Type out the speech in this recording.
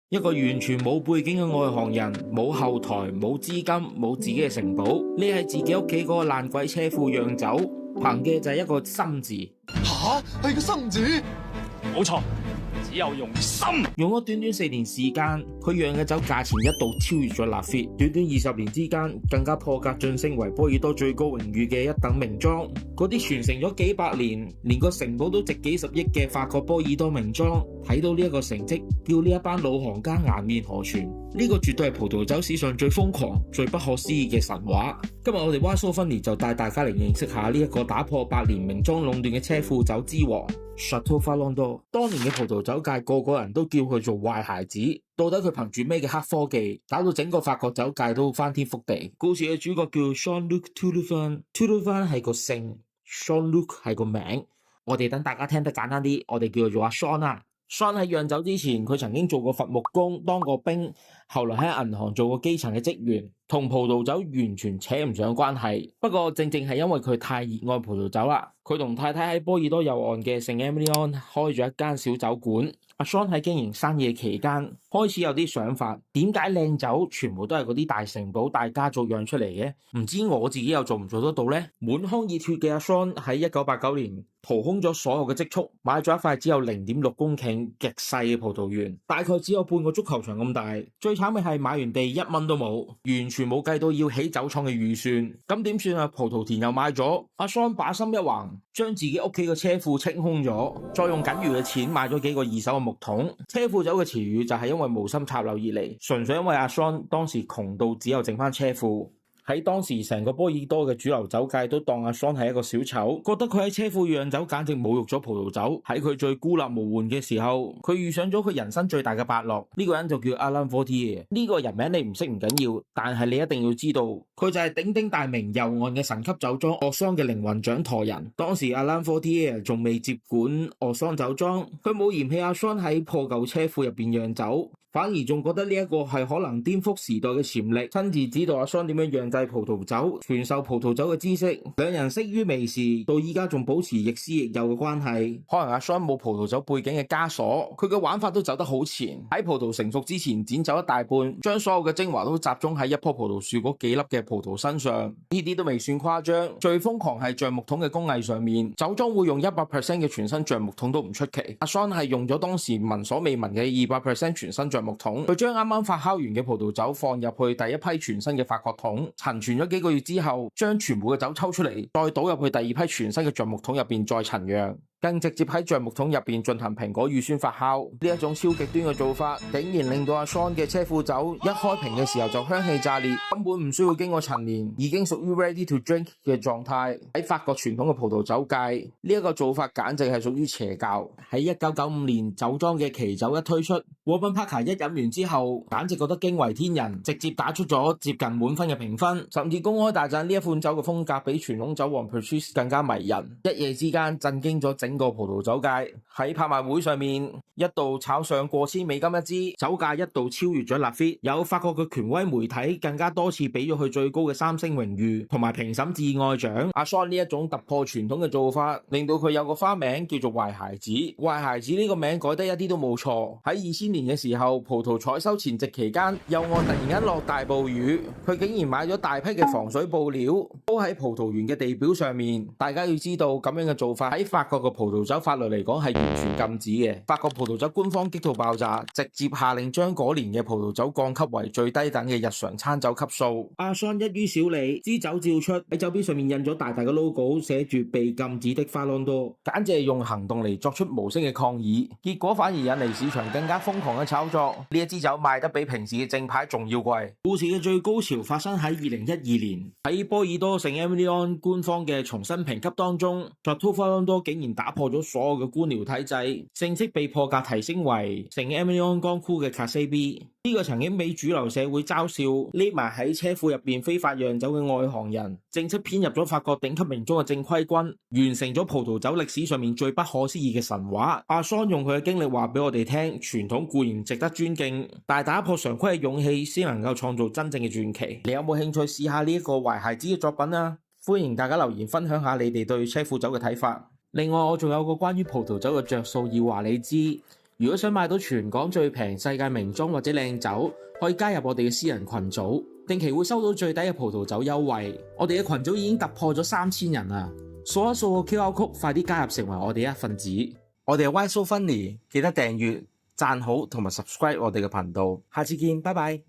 一個完全冇背景嘅外行人，冇後台，冇資金，冇自己嘅城堡，匿喺自己屋企嗰個爛鬼車庫釀酒，憑嘅就係一個心字。吓，係個心字？冇錯，只有用心。用咗短短4年時間，佢釀嘅酒價錢一度超越咗拉菲，短短20年之間，更加破格晉升為波爾多最高榮譽嘅一等名莊。嗰啲傳承咗幾百年，連個城堡都值幾十億嘅法國波爾多名莊，睇到呢一個成績，叫呢一班老行家顏面何存？呢個絕對係葡萄酒史上最瘋狂、最不可思議嘅神話。今日我哋 Why So Funny 就帶大家嚟認識下呢一個打破百年名莊壟斷嘅車庫酒之王 Château Flandre。當年嘅葡萄酒界個個人都叫佢做壞孩子，到底佢憑住咩嘅黑科技，搞到整個法國酒界都翻天覆地？故事嘅主角叫 Jean-Luc Tourlavin 係個姓， Jean-Luc 係個名。我哋等大家聽得簡單啲，我哋叫佢做阿 Sean 啦。Sean 喺釀酒之前，佢曾經做過伐木工，當過兵，後來喺銀行做過基層嘅職員，同葡萄酒完全扯唔上關係。不過正正係因為佢太熱愛葡萄酒啦，佢同太太喺波爾多右岸嘅聖埃米利安開咗一間小酒館。阿 Sean 喺經營生意期間，開始有啲想法，點解靚酒全部都係嗰啲大城堡、大家族釀出嚟嘅？唔知我自己又做唔做得到呢？滿腔熱血嘅阿 Sean 喺1989年掏空咗所有嘅積蓄，買咗一塊只有0.6公頃極細嘅葡萄園，大概只有半個足球場咁大。最慘嘅係買完地1蚊都冇，完全冇計到要起酒廠嘅預算。咁點算啊？葡萄田又買咗，阿 Sean 把心一橫，將自己屋企嘅車庫清空咗，再用僅餘嘅錢買咗幾個二手嘅木桶。車庫酒嘅詞語就係因為無心插柳而嚟，純粹因為阿 Sean 當時窮到只有剩翻車庫。喺當時成個波爾多嘅主流酒界都當阿 Sean 係一個小丑，覺得佢喺車庫釀酒簡直侮辱咗葡萄酒。喺佢最孤立無援嘅時候，佢遇上咗佢人生最大嘅伯樂，呢個人就叫 Alain Fortier。呢個人名你唔識唔緊要，但係你一定要知道，佢就係鼎鼎大名右岸嘅神級酒莊奧桑嘅靈魂掌舵人。當時 Alain Fortier 仲未接管奧桑酒莊，佢冇嫌棄阿 Sean 喺破舊車庫入邊釀酒，反而仲覺得呢一個係可能顛覆時代嘅潛力，親自指導阿 Sean 點樣釀製葡萄酒，傳授葡萄酒嘅知識。兩人識於微時，到依家仲保持亦師亦友嘅關係。可能阿 Sean 冇葡萄酒背景嘅枷鎖，佢嘅玩法都走得好前。喺葡萄成熟之前剪走一大半，將所有嘅精華都集中喺一棵葡萄樹嗰幾粒嘅葡萄身上。呢啲都未算誇張，最瘋狂係橡木桶嘅工藝上面，酒莊會用100% 嘅全新橡木桶都唔出奇。阿 Sean 係用咗當時聞所未聞嘅200% 全新橡木桶，佢將啱啱發酵完嘅葡萄酒放入去第一批全新嘅法國桶，陳存咗幾個月之後，將全部嘅酒抽出嚟，再倒入去第二批全新嘅橡木桶入邊再陳釀，更直接喺橡木桶入邊進行蘋果乳酸發酵。呢一種超極端嘅做法，竟然令到阿 Sean 嘅車庫酒一開瓶嘅時候就香氣炸裂，根本唔需要經過陳年，已經屬於 ready to drink 嘅狀態。喺法國傳統嘅葡萄酒界，呢一個做法簡直係屬於邪教。喺1995年，酒莊嘅奇酒一推出，Warburton Parker 一飲完之後，簡直覺得驚為天人，直接打出咗接近滿分嘅評分，甚至公開大讚呢一款酒嘅風格比傳統酒王 Petrus 更加迷人，一夜之間震驚咗整個葡萄酒界。喺拍賣會上面，一度炒上過千美金一支，酒價一度超越咗拉菲。有法國嘅權威媒體更加多次俾咗佢最高嘅3星榮譽同埋評審至愛獎。阿 Sean 呢一種突破傳統嘅做法，令到佢有個花名叫做壞孩子。壞孩子呢個名改得一啲都冇錯。喺2000年嘅時候，葡萄採收前夕期間，右岸突然間落大暴雨，佢竟然買咗大批嘅防水布料，鋪喺葡萄園嘅地表上面。大家要知道，咁樣嘅做法喺法國嘅葡萄酒法律嚟講係完全禁止嘅。法國葡萄酒官方激到爆炸，直接下令將嗰年嘅葡萄酒降級為最低等嘅日常餐酒級數。阿 Sean 一於少理，支酒照出，喺酒標上面印咗大大嘅 logo， 寫住被禁止的法朗多，簡直係用行動嚟作出無聲嘅抗議。結果反而引嚟市場更加瘋狂嘅炒作，呢一支酒賣得比平時嘅正牌仲要貴。故事嘅最高潮發生喺2012年，喺波爾多聖埃米利安官方嘅重新評級當中， Château Flandre 竟然打破咗所有嘅官僚體制，正式被破格提升為聖埃米利安光酷嘅 Classe B。呢個曾經俾主流社會嘲笑匿埋喺車庫入邊非法釀酒嘅外行人，正式編入咗法國頂級名莊嘅正規軍，完成咗葡萄酒歷史上面最不可思議嘅神話。阿 Sean 用佢嘅經歷話俾我哋聽，傳統固然值得尊敬，但係打破常規嘅勇氣先能夠創造真正嘅傳奇。你有冇興趣試下呢一個壞孩子嘅作品啊？歡迎大家留言分享下你哋對車庫酒嘅睇法。另外，我仲有個關於葡萄酒嘅着數要話你知。如果想買到全港最平世界名莊或者靚酒，可以加入我哋嘅私人群組，定期會收到最低嘅葡萄酒優惠。我哋嘅群組已經突破咗3000人啦，掃一掃個 QR code，快啲加入成為我哋一份子。我哋係 Why So Funny，記得訂閱、讚好同埋 subscribe 我哋嘅頻道。下次見，拜拜。